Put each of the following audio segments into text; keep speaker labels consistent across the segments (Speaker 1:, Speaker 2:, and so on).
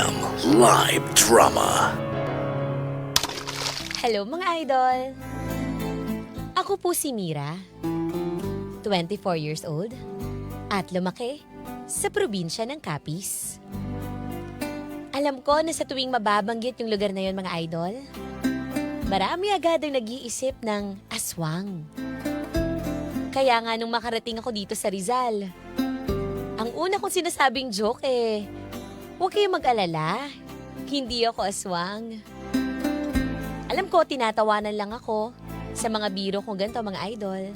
Speaker 1: FM Live Drama.
Speaker 2: Hello mga idol! Ako po si Mira, 24 years old, at lumaki sa probinsya ng Capiz. Alam ko na sa tuwing mababanggit yung lugar na yon mga idol, marami agad ang nag-iisip ng aswang. Kaya nga nung makarating ako dito sa Rizal, ang una kong sinasabing joke huwag kayong mag-alala, hindi ako aswang. Alam ko, tinatawanan lang ako sa mga biro kong ganito, mga idol.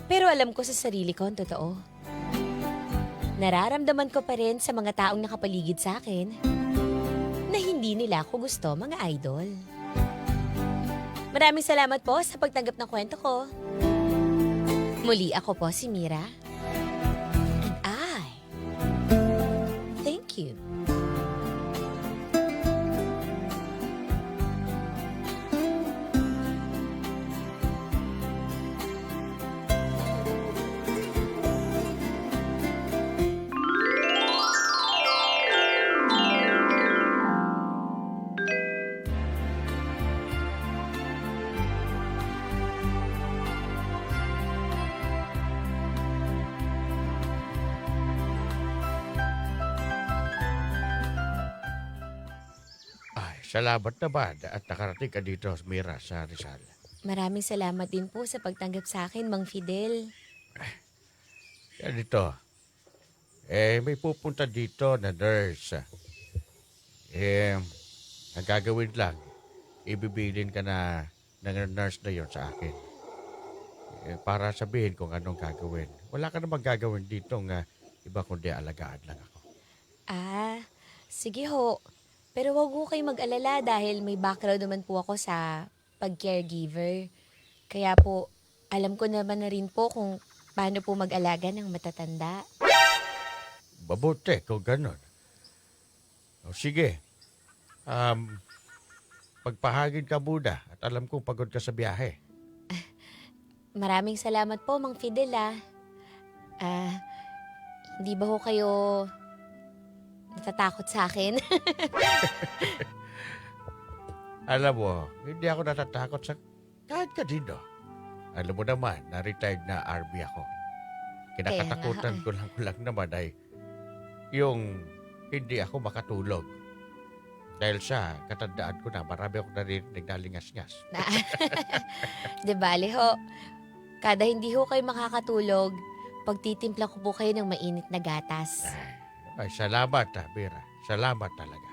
Speaker 2: Pero alam ko sa sarili ko, ang totoo. Nararamdaman ko pa rin sa mga taong nakapaligid sa akin na hindi nila ako gusto, mga idol. Maraming salamat po sa pagtanggap ng kwento ko. Muli ako po si Mira. Thank you.
Speaker 3: Salamat naman at nakarating ka dito, Mira, sa Rizal.
Speaker 2: Maraming salamat din po sa pagtanggap sa akin, Mang Fidel.
Speaker 3: Yan dito. May pupunta dito na nurse. Ang gagawin lang, ibibilin ka na ng nurse na yon sa akin. Para sabihin kung anong gagawin. Wala ka namang gagawin dito nga iba kundi alagaan lang ako.
Speaker 2: Sige ho. Pero wag ho kayo mag-alala dahil may background naman po ako sa pag-caregiver. Kaya po, alam ko naman na rin po kung paano po mag-alaga ng matatanda.
Speaker 3: Mabuti kung ganon. O sige. Pagpahagin ka muna at alam kong pagod ka sa biyahe.
Speaker 2: Maraming salamat po, Mang Fidel hindi ba ho kayo natatakot sa akin?
Speaker 3: Alam mo, hindi ako natatakot sa kahit kanino. Alam mo naman, na-retired na Army ako. Kinakatakutan ko lang naman ay yung hindi ako makatulog. Dahil sa katandaan ko na, marami akong narinig na lingas-ngas.
Speaker 2: Di bale ho, kada hindi ho kayo makakatulog, pagtitimpla ko po kayo ng mainit na gatas.
Speaker 3: Ay, salamat Mira. Salamat talaga.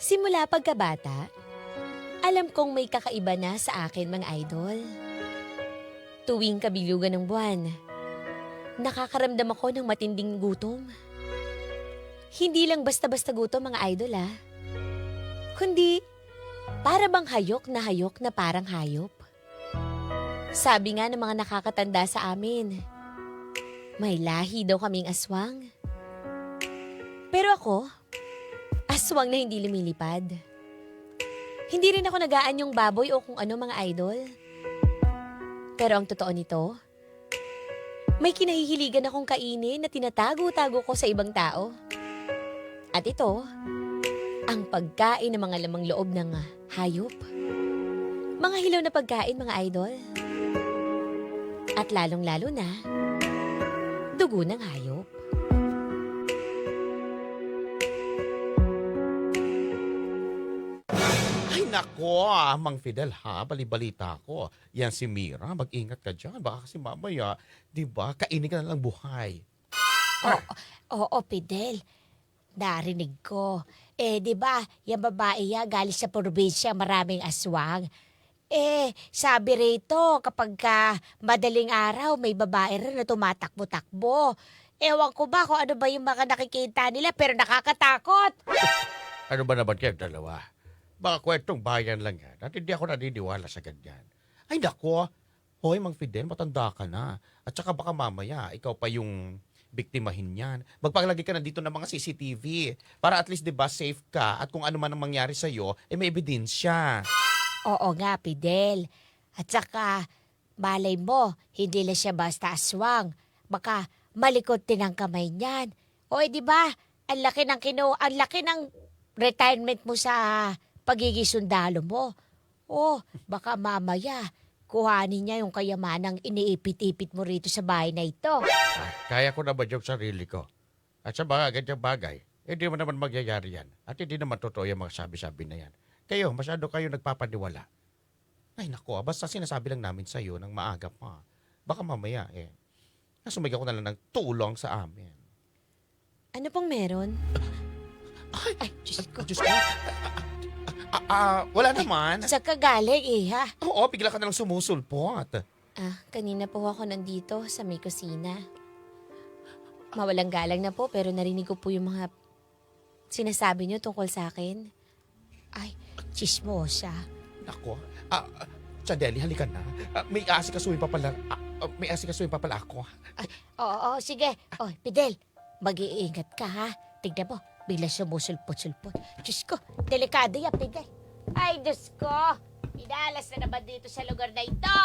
Speaker 2: Simula pagkabata, alam kong may kakaiba na sa akin, mga idol. Tuwing kabilugan ng buwan, nakakaramdam ako ng matinding gutom. Hindi lang basta-basta gutom, mga idol kundi para bang hayok na parang hayop. Sabi nga ng mga nakakatanda sa amin, may lahi daw kaming aswang. Pero ako, aswang na hindi lumilipad. Hindi rin ako nagaan yung baboy o kung ano, mga idol. Pero ang totoo nito, may kinahihiligan akong kainin na tinatago-tago ko sa ibang tao. At ito, ang pagkain ng mga lamang loob ng hayop. Mga hilaw na pagkain, mga idol. At lalong-lalo na, dugo ng hayop.
Speaker 3: Nako, Mang Fidel balibalita ko. Yan si Mira, mag-ingat ka dyan. Baka kasi mamaya, di ba, kainin ka na lang buhay.
Speaker 4: Oo, Fidel. Narinig ko. Di ba, yung babae galing sa probinsya, maraming aswang. Sabi rito, kapag madaling araw, may babae rin na tumatakbo-takbo. Ewan ko ba kung ano ba yung mga nakikita nila, pero nakakatakot.
Speaker 3: Ano ba naman kayo dalawa? Baka kwentong bayan lang yan. At hindi ako naniniwala sa ganyan.
Speaker 5: Ay nako, hoy Mang Fidel, matanda ka na. At saka baka mamaya, ikaw pa yung biktimahin yan. Magpaglagay ka na dito ng mga CCTV para at least 'di ba safe ka at kung ano man ang mangyari sa iyo, may ebidensya.
Speaker 4: Oo nga, Fidel. At saka, malay mo, hindi lang siya basta aswang. Baka malikot din ang kamay niyan. O di ba? Ang laki ng retirement mo sa pagiging sundalo mo. O, baka mamaya, kuhanin niya yung kayamanang iniipit-ipit mo rito sa bahay na ito.
Speaker 3: Kaya ko naman yung sarili ko. At sa mga ganyang bagay, hindi mo naman magyayari yan. At hindi naman totoo yung mga sabi-sabi na yan. Kayo, masyado kayo nagpapaniwala.
Speaker 5: Ay nako, basta sinasabi lang namin sa iyo ng maaga pa. Baka mamaya nasumigaw ko na lang ng tulong sa amin.
Speaker 2: Ano pong meron?
Speaker 4: Ay, Diyos ko.
Speaker 5: Diyos ko. Wala naman.
Speaker 4: Sa kagaling, ha?
Speaker 5: Oo, bigla ka na lang sumusulpot.
Speaker 2: Kanina po ako nandito sa may kusina. Mawalang galang na po pero narinig ko po yung mga sinasabi niyo tungkol sa akin.
Speaker 4: Ay, chismosa.
Speaker 5: Nako. Chadeli, halika na. May asikasuhin pa pala. May asikasuhin pa pala ako.
Speaker 4: Oo, sige. Oh, Fidel, mag-iingat ka, ha? Tignan mo, bigla sumusulpot-sulpot. Diyos ko, delikado yan, Fidel. Ay, Diyos ko. Inalas na naman dito sa lugar na ito.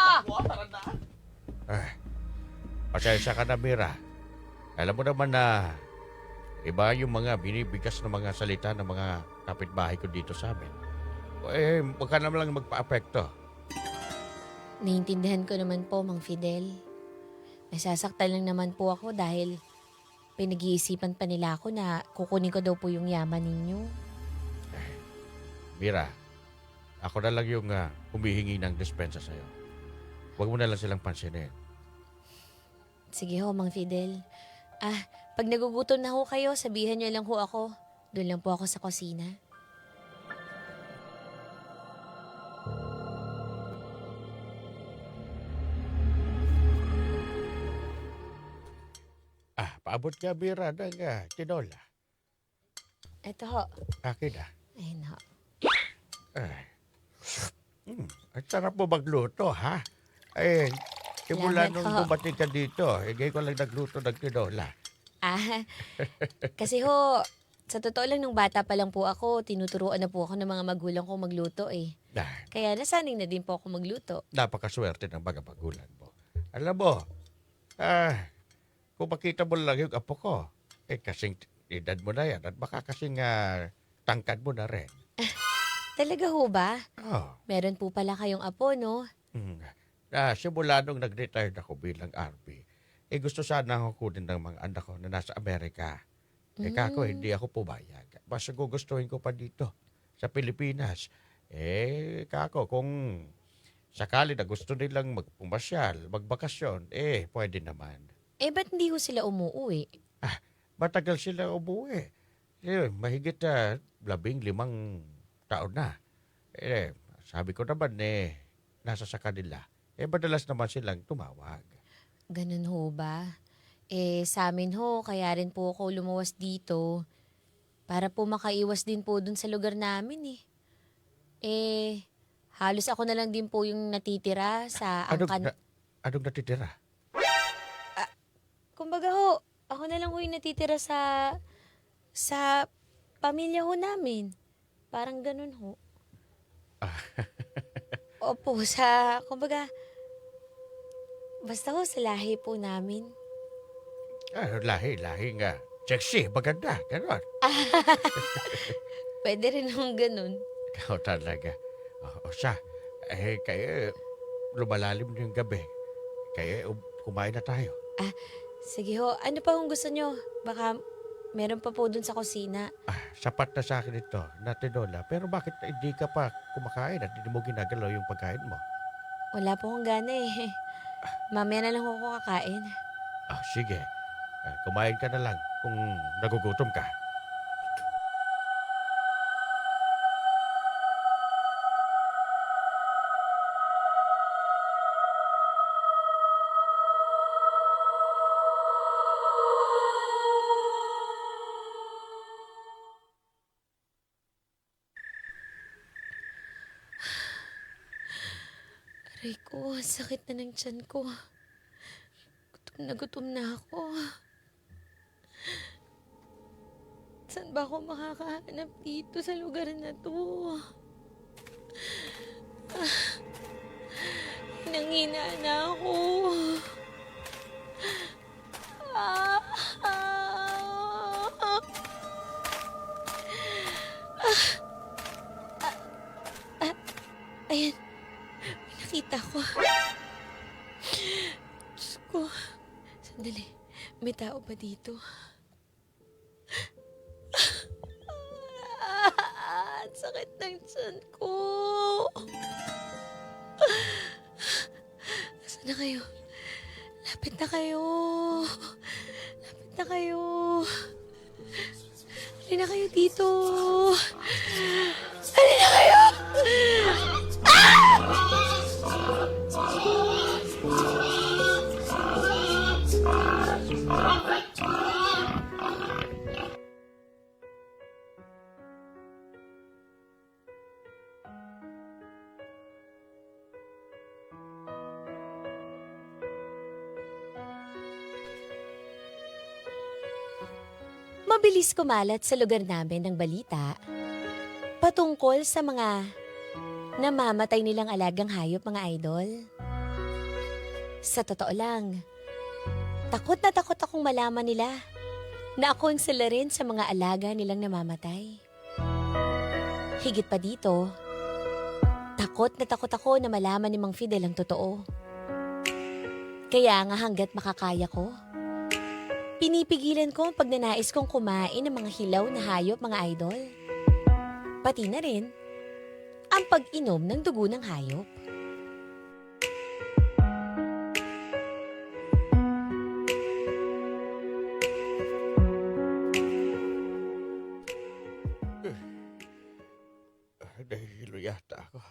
Speaker 3: Pasensya ka na, Mira. Alam mo naman na iba yung mga binibigas ng mga salita ng mga kapitbahay ko dito sa amin. Huwag ka naman lang magpa-apekto.
Speaker 2: Naiintindihan ko naman po, Mang Fidel. Nasasaktan lang naman po ako dahil pinag-iisipan pa nila ako na kukunin ko daw po yung yaman ninyo.
Speaker 3: Mira, ako na lang yung humihingi ng dispensa sa'yo. Huwag mo na lang silang pansinin.
Speaker 2: Sige ho, Mang Fidel. Pag nagugutom na ho kayo, sabihan niyo lang ho ako. Doon lang po ako sa kusina.
Speaker 3: Paabot ka, Mira, ng tinola.
Speaker 2: Eto ho.
Speaker 3: Akin na.
Speaker 2: Ayun ho.
Speaker 3: Ang sarap mo magluto, ha? Simula
Speaker 2: Salamat
Speaker 3: nung
Speaker 2: ho.
Speaker 3: dumating ka dito, ngayon ko lang nagluto ng tinola.
Speaker 2: Kasi ho, sa totoo lang nung bata pa lang po ako, tinuturuan na po ako ng mga magulang ko magluto eh. Kaya nasanay na din po ako magluto.
Speaker 3: Napakaswerte ng mga magulang mo. Alam mo, kung makita mo lang yung apo ko, kasing edad mo na yan at baka kasing tangkad mo na rin.
Speaker 2: Talaga ho ba?
Speaker 3: Oh.
Speaker 2: Meron po pala kayong apo, no?
Speaker 3: Simula nung nag-retire ako bilang RP, gusto sana ako kunin ng mga anak ko na nasa Amerika. Kako, hindi ako pumayag. Basta gugustuhin ko pa dito, sa Pilipinas. Kako, kung sakali na gusto nilang magpumasyal, magbakasyon, pwede naman.
Speaker 2: Ba't hindi ho sila umuwi?
Speaker 3: Matagal sila umuwi. Mahigit 15 taon na. Sabi ko naman, nasa sa kanila. Madalas naman silang tumawag.
Speaker 2: Ganun ho ba? Sa amin ho, kaya rin po ako lumuwas dito para po makaiwas din po dun sa lugar namin halos ako na lang din po yung natitira sa
Speaker 3: Anong natitira?
Speaker 2: Kumbaga ho, ako na lang ho yung natitira sa pamilya ho namin. Parang ganun ho. Opo, kumbaga, basta ho sa lahi po namin.
Speaker 3: Lahi nga. Sexy, maganda, gano'n.
Speaker 2: Pwede rin hong ganun.
Speaker 3: Ikaw talaga. Siya, kaya lumalalim na yung gabi. Kaya kumain na tayo.
Speaker 2: Sige ho, ano pa kung gusto nyo? Baka meron pa po dun sa kusina.
Speaker 3: Sapat na sa akin ito, na tinola. Pero bakit hindi ka pa kumakain at hindi mo ginagalaw yung pagkain mo?
Speaker 2: Wala po akong gana Mamaya na lang ako kakain.
Speaker 3: Sige. Kumain ka na lang kung nagugutom ka.
Speaker 2: Aray ko, sakit na ng tiyan ko. Gutom na ako. Saan ba ako makakahanap dito sa lugar na to? Nangina na ako. Ah, ah, ayan. May nakita ko. Diyos ko. Sandali. May tao ba dito? Ang sakit ng tiyan ko. Saan na kayo? Lapit na kayo. Lapit na kayo. Halina kayo dito. Halina kayo! Mabilis kumalat sa lugar namin ng balita patungkol sa mga namamatay nilang alagang hayop, mga idol. Sa totoo lang, takot na takot akong malaman nila na ako ang sila rin sa mga alaga nilang namamatay. Higit pa dito, takot na takot ako na malaman ni Mang Fidel ang totoo. Kaya nga hanggat makakaya ko, pinipigilan ko ang pagnanais kong kumain ng mga hilaw na hayop, mga idol. Pati na rin ang pag-inom ng dugo ng hayop.
Speaker 3: Nahihilo yata ako.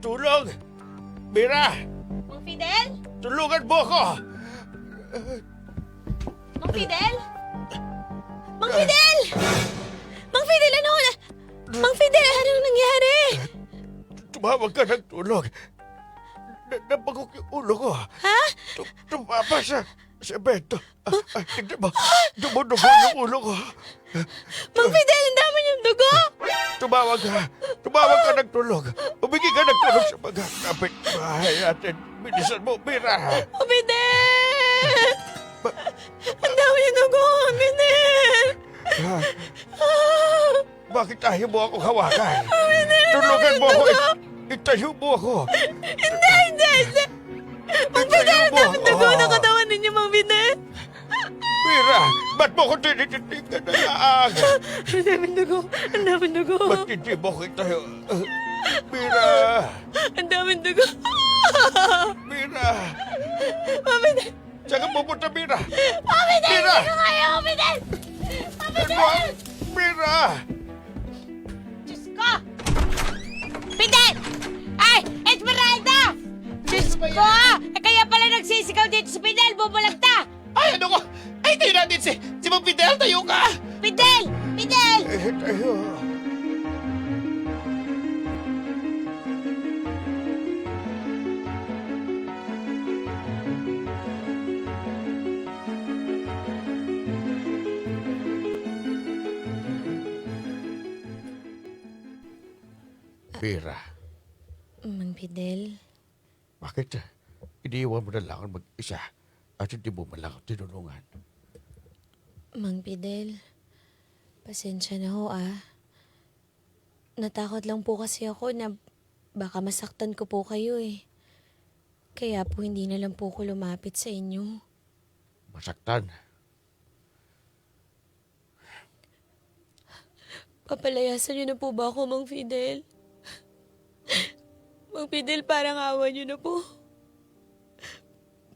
Speaker 3: Tulong! Mira!
Speaker 2: Mang Fidel?
Speaker 3: Tulungan mo ako!
Speaker 2: Mang Fidel? Mang Fidel! Mang Fidel, ano? Mang Fidel, anong nangyari?
Speaker 3: Tumawag ka ng tulong. Napagok yung ulo ko.
Speaker 2: Ha?
Speaker 3: Tumapa sa semento. Tignan mo, dumudugo yung ulo ko.
Speaker 2: Mang Fidel, ang dami niyong dugo!
Speaker 3: Tumawag ka ng tulong. Humingi ka ng tulong sa mga kapitbahay natin. Bilisan mo, Mira.
Speaker 2: Mang Fidel! Ang dami niyong dugo, Mang Fidel!
Speaker 3: Bakit tayo mo ako hawakan? Tulungan mo ako. Itayo mo ako.
Speaker 2: Hindi! Mang Fidel, ang dami dugo
Speaker 3: ako.
Speaker 2: na katawan ninyo, Mang Fidel!
Speaker 3: Mira, ba't mo ko tinititigan na aaga?
Speaker 2: Ang daming dugo! Ang daming dugo!
Speaker 3: Ba't hindi mo ko itayo? Mira!
Speaker 2: Ang daming dugo!
Speaker 3: Mira!
Speaker 2: Mang Fidel!
Speaker 3: Saan ka pupunta, Mira?
Speaker 2: Mang Fidel!
Speaker 3: Mira!
Speaker 2: Hindi ko kaya, Mang Fidel! Mang Fidel!
Speaker 3: Mira!
Speaker 4: Diyos ko! Fidel! Ay! Esmeralda! Diyos ko! Kaya pala nagsisigaw dito si Fidel, bumulagta!
Speaker 5: Ay, ano ko? Ay, tayo natin si Mang Fidel, tayo ka!
Speaker 4: Fidel! Fidel!
Speaker 3: Tayo. Mira,
Speaker 2: Mang Fidel,
Speaker 3: bakit iniiwan mo na lang ako mag-isa at hindi mo man lang ako tinulungan?
Speaker 2: Mang Fidel, pasensya na ho Natakot lang po kasi ako na baka masaktan ko po kayo eh. Kaya po hindi na lang po ako lumapit sa inyo.
Speaker 3: Masaktan.
Speaker 2: Papalayasan niyo na po ba ako, Mang Fidel? Mang Fidel, parang awa niyo na po.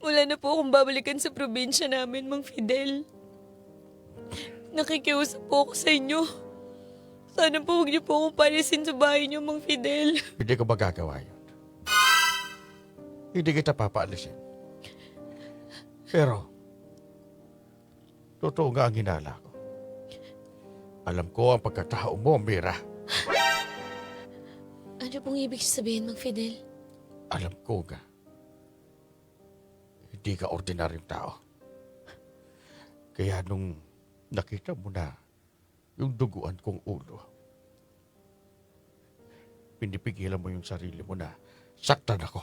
Speaker 2: Wala na po akong babalikan sa probinsya namin, Mang Fidel. Nakikiusap po ako sa inyo. Sana po huwag niyo po akong palisin sa bahay niyo, Mang Fidel.
Speaker 3: Hindi ko magagawa yun. Hindi kita papaalisin. Pero, totoo nga ang hinala ko. Alam ko ang pagkatao mo, Mira.
Speaker 2: Ano pong ibig sabihin, Mang Fidel?
Speaker 3: Alam ko nga. Hindi ka ordinaryong tao. Kaya nung nakita mo na yung duguan kong ulo, pinipigilan mo yung sarili mo na saktan ako.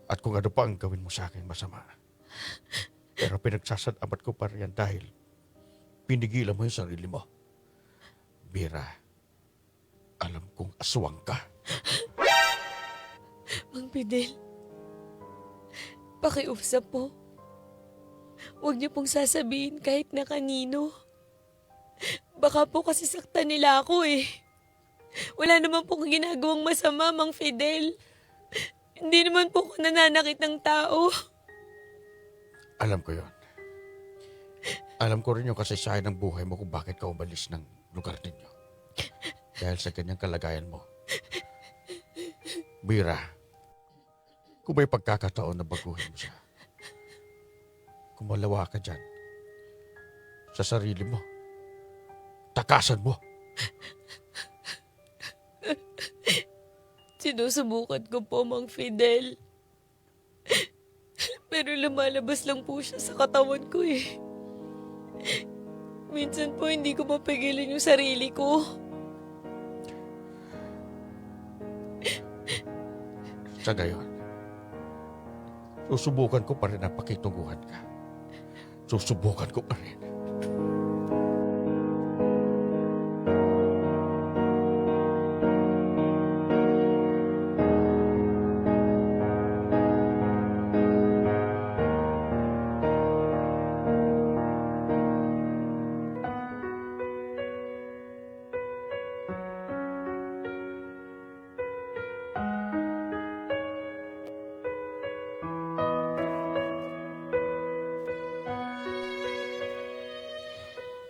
Speaker 3: At kung ano pa ang gawin mo sa akin masama. Pero pinagsasadamat ko pa rin dahil pinigilan mo yung sarili mo. Mira, alam kong aswang ka.
Speaker 2: Mang Fidel, pakiusap po. Huwag niyo pong sasabihin kahit na kanino. Baka po kasi saktan nila ako eh. Wala naman pong ginagawang masama, Mang Fidel. Hindi naman po ako nananakit ng tao.
Speaker 3: Alam ko yon. Alam ko rin yung kasaysayan ng buhay mo kung bakit ka umalis ng lugar ninyo. Dahil sa ganyang kalagayan mo. Mira, kung may pagkakataon na baguhin mo siya, kumalawa ka dyan sa sarili mo. Takasan mo.
Speaker 2: Sinusubukan ko po, Mang Fidel. Pero lumalabas lang po siya sa katawan ko eh. Minsan po hindi ko mapigilan yung sarili ko.
Speaker 3: Sa gayon, susubukan ko pa rin na pakitunguhan ka. Susubukan ko pa rin.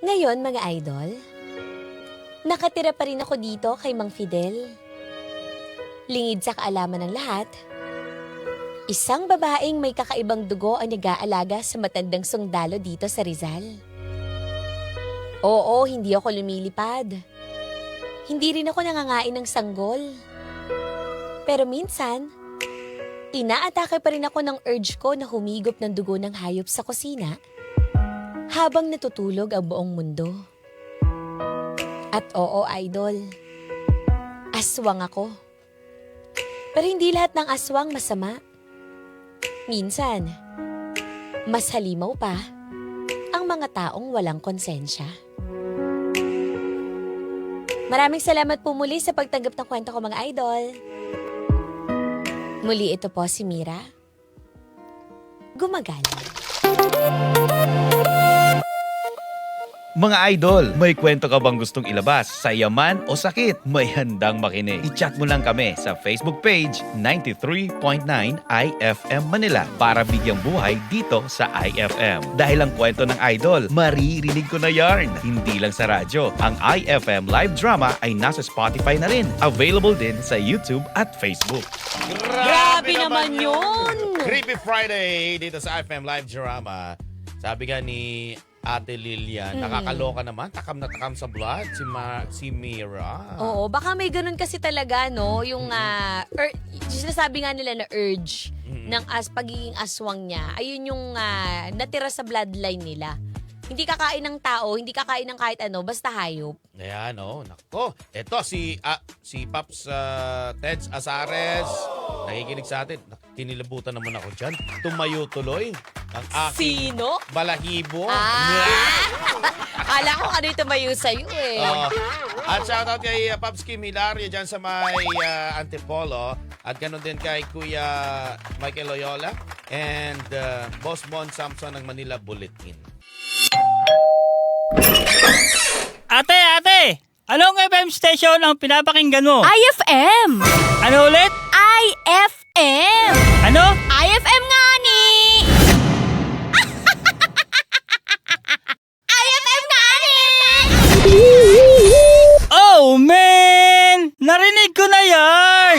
Speaker 2: Ngayon, mga idol, nakatira pa rin ako dito kay Mang Fidel. Lingid sa kaalaman ng lahat, isang babaeng may kakaibang dugo ang nag-aalaga sa matandang sundalo dito sa Rizal. Oo, hindi ako lumilipad. Hindi rin ako nangangain ng sanggol. Pero minsan, inaatake pa rin ako ng urge ko na humigop ng dugo ng hayop sa kusina habang natutulog ang buong mundo. At oo, idol, aswang ako. Pero hindi lahat ng aswang masama. Minsan, mas halimaw pa ang mga taong walang konsensya. Maraming salamat po muli sa pagtanggap ng kwento ko, mga idol. Muli ito po si Mira. Gumagaling.
Speaker 6: Mga idol, may kwento ka bang gustong ilabas? Sa yaman o sakit? May handang makinig. I-chat mo lang kami sa Facebook page 93.9 IFM Manila para bigyang buhay dito sa IFM. Dahil ang kwento ng idol, maririnig ko na yarn. Hindi lang sa radyo. Ang IFM live drama ay nasa Spotify na rin. Available din sa YouTube at Facebook.
Speaker 2: Grabe naman yun!
Speaker 5: Creepy Friday dito sa IFM Live Drama. Sabi nga ni Ate Lilian, nakakaloka naman. Takam na takam sa blood si Mira.
Speaker 2: Oo, baka may ganun kasi talaga, no? Yung sinasabi nga nila na urge ng pagiging aswang niya. Ayun yung natira sa bloodline nila. Hindi kakain ng tao, hindi kakain ng kahit ano, basta hayop.
Speaker 5: Ayan, nako. Ito, si Paps Teds Azares, nakikinig sa atin. Tinilabutan naman ako dyan. Tumayo tuloy ang aking
Speaker 2: Sino?
Speaker 5: balahibo.
Speaker 2: Akala ko ano yung tumayo sa'yo eh.
Speaker 5: At shoutout kay Paps Kim Hilario dyan sa may Antipolo. At ganun din kay Kuya Michael Loyola and Boss Bon Samson ng Manila Bulletin.
Speaker 7: Ate! Anong FM station ang pinapakinggan mo?
Speaker 8: IFM!
Speaker 7: Ano ulit?
Speaker 8: IFM!
Speaker 7: Ano?
Speaker 8: IFM nga ni! IFM nga ni!
Speaker 7: Oh, man! Narinig ko na yan!